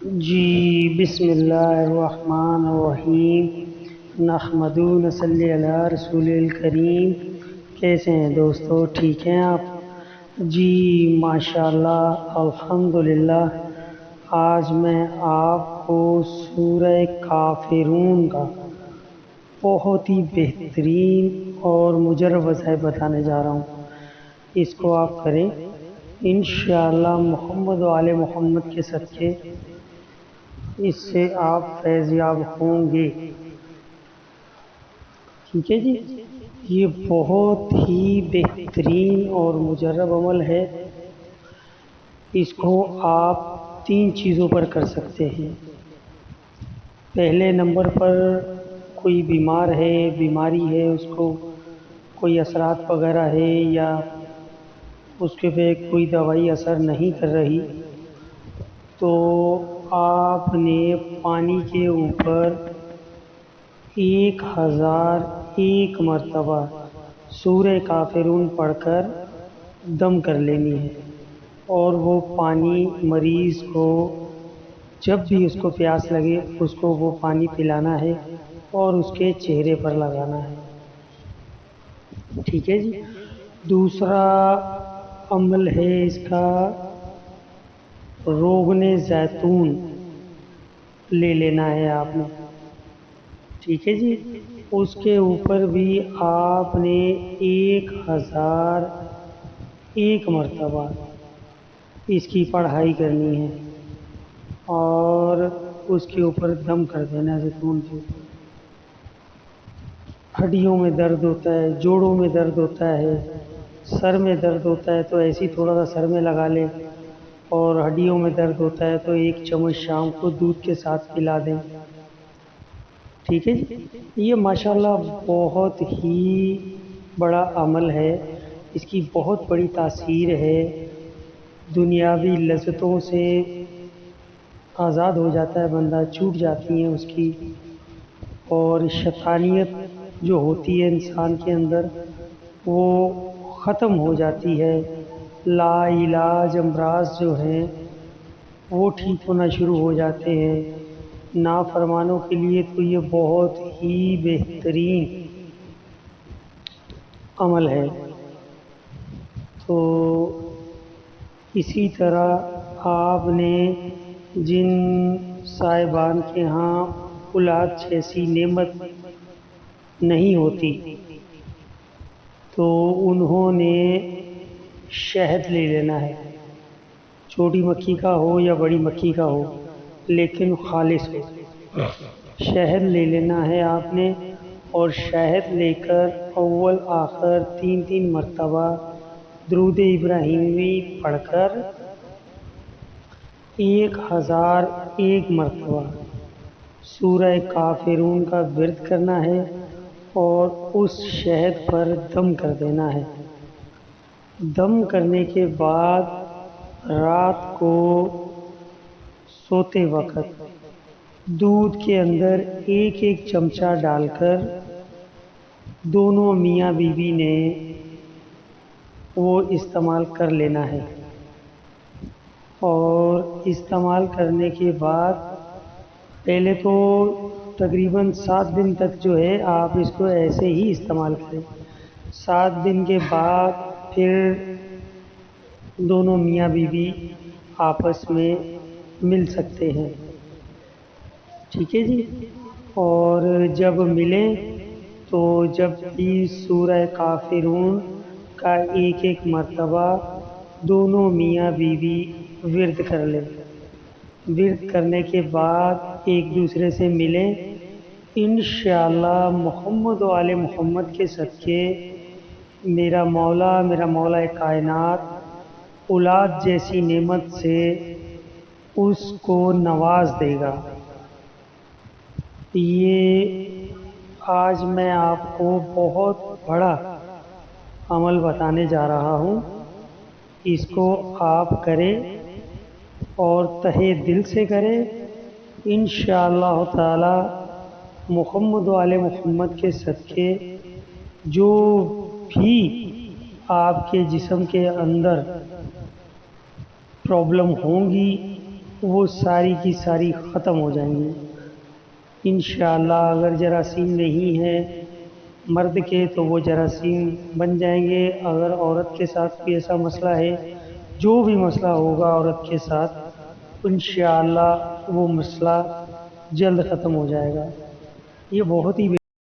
جی بسم اللہ الرحمن الرحیم نحمد نصلی علی رسول الکریم۔ کیسے ہیں دوستو؟ ٹھیک ہیں آپ؟ جی ماشاءاللہ الحمدللہ۔ آج میں آپ کو سورہ کافرون کا بہت ہی بہترین اور مجرب وظائف بتانے جا رہا ہوں۔ اس کو آپ کریں انشاءاللہ محمد و آل محمد کے صدقے اس سے آپ فیض یاب ہوں گے۔ ٹھیک ہے جی، یہ بہت ہی بہترین اور مجرب عمل ہے۔ اس کو آپ 3 چیزوں پر کر سکتے ہیں۔ پہلے نمبر پر کوئی بیمار ہے، بیماری ہے، اس کو کوئی اثرات وغیرہ ہے یا اس کے پہ کوئی دوائی اثر نہیں کر رہی، تو آپ نے پانی کے اوپر 1001 مرتبہ سورہ کافرون پڑھ کر دم کر لینی ہے، اور وہ پانی مریض کو جب بھی اس کو پیاس لگے اس کو وہ پانی پلانا ہے اور اس کے چہرے پر لگانا ہے۔ ٹھیک ہے جی۔ دوسرا عمل ہے اس کا، روغن زیتون لے لینا ہے آپ نے۔ ٹھیک ہے جی، اس کے اوپر بھی آپ نے 1001 مرتبہ اس کی پڑھائی کرنی ہے اور اس کے اوپر دم کر دینا ہے زیتون کے اوپر۔ ہڈیوں میں درد ہوتا ہے، جوڑوں میں درد ہوتا ہے، سر میں درد ہوتا ہے تو ایسی تھوڑا سا سر میں لگا لیں، اور ہڈیوں میں درد ہوتا ہے تو 1 چمچ شام کو دودھ کے ساتھ پلا دیں۔ ٹھیک ہے جی، یہ ماشاءاللہ بہت ہی بڑا عمل ہے، اس کی بہت بڑی تاثیر ہے۔ دنیاوی لذتوں سے آزاد ہو جاتا ہے بندہ، چھوٹ جاتی ہیں اس کی، اور شیطانیت جو ہوتی ہے انسان کے اندر وہ ختم ہو جاتی ہے۔ لا علاج امراض جو ہیں وہ ٹھیک ہونا شروع ہو جاتے ہیں۔ نافرمانوں کے لیے تو یہ بہت ہی بہترین عمل ہے۔ تو اسی طرح آپ نے جن صاحبان کے ہاں اولاد جیسی نعمت نہیں ہوتی تو انہوں نے شہد لے لینا ہے، چھوٹی مکھی کا ہو یا بڑی مکھی کا ہو لیکن خالص ہو۔ شہد لے لینا ہے آپ نے، اور شہد لے کر اول آخر 3 مرتبہ درود ابراہیمی پڑھ کر 1001 مرتبہ سورہ کافرون کا ورد کرنا ہے اور اس شہد پر دم کر دینا ہے۔ دم کرنے کے بعد رات کو سوتے وقت دودھ کے اندر 1 چمچہ ڈال کر دونوں میاں بیوی نے وہ استعمال کر لینا ہے، اور استعمال کرنے کے بعد پہلے تو تقریباً 7 دن تک جو ہے آپ اس کو ایسے ہی استعمال کریں۔ 7 دن کے بعد پھر دونوں میاں بیوی آپس میں مل سکتے ہیں۔ ٹھیک ہے جی، اور جب ملیں تو جب بھی سورہ کافرون کا 1 مرتبہ دونوں میاں بیوی ورد کر لیں۔ ورد کرنے کے بعد ایک دوسرے سے ملیں، انشاءاللہ محمد و آل محمد کے صدقے میرا مولا کائنات اولاد جیسی نعمت سے اس کو نواز دے گا۔ یہ آج میں آپ کو بہت بڑا عمل بتانے جا رہا ہوں، اس کو آپ کریں اور تہہ دل سے کریں، انشاءاللہ تعالی محمد و آل محمد کے صدقے جو بھی آپ کے جسم کے اندر پرابلم ہوں گی وہ ساری کی ساری ختم ہو جائیں گی انشاءاللہ۔ اگر جراثیم نہیں ہے مرد کے تو وہ جراثیم بن جائیں گے۔ اگر عورت کے ساتھ کوئی ایسا مسئلہ ہے، جو بھی مسئلہ ہوگا عورت کے ساتھ، انشاءاللہ وہ مسئلہ جلد ختم ہو جائے گا۔ یہ بہت ہی